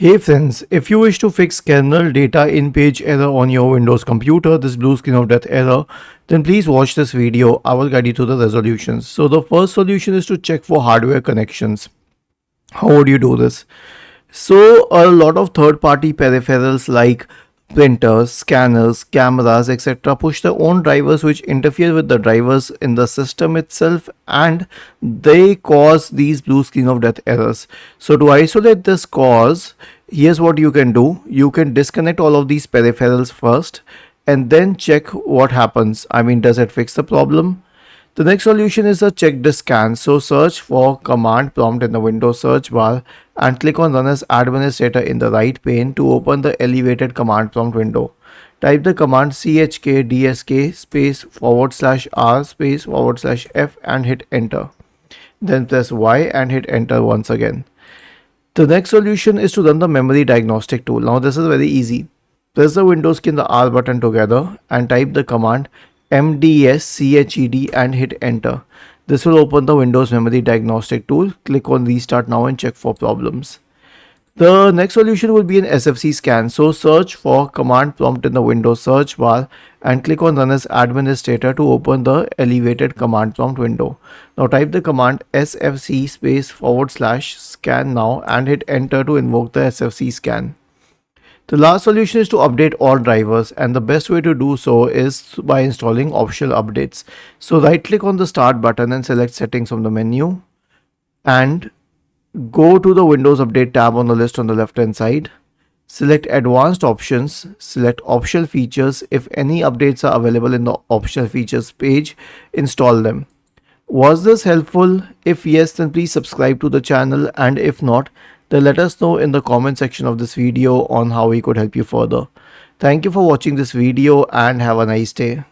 Hey friends, if you wish to fix kernel data in-page error on your Windows computer, this blue screen of death error, then please watch this video. I will guide you through the resolutions. So the first solution is to check for hardware connections. How would you do this? So a lot of third-party peripherals like printers, scanners, cameras, etc. push their own drivers which interfere with the drivers in the system itself, and they cause these blue screen of death errors. So to isolate this cause, here's what you can do. You can disconnect all of these peripherals first and then check what happens. I mean, does it fix the problem? The next solution is a check disk scan. So search for command prompt in the Windows search bar and click on run as administrator in the right pane to open the elevated command prompt window. Type the command chkdsk space /r space /f and hit enter. Then press Y and hit enter once again. The next solution is to run the memory diagnostic tool. Now this is very easy. Press the Windows key and the R button together and type the command mdsched and hit enter. This will open the Windows Memory Diagnostic tool. Click on restart now and check for problems. The next solution will be an SFC scan. So search for command prompt in the Windows search bar and click on run as administrator to open the elevated command prompt window. Now type the command sfc space /scan now and hit enter to invoke the SFC scan. The last solution is to update all drivers, and the best way to do so is by installing optional updates. So right click on the start button and select settings from the menu and go to the Windows Update tab on the list on the left hand side. Select advanced options, select optional features. If any updates are available in the optional features page, install them. Was this helpful? If yes, then please subscribe to the channel, and if not, then let us know in the comment section of this video on how we could help you further. Thank you for watching this video and have a nice day.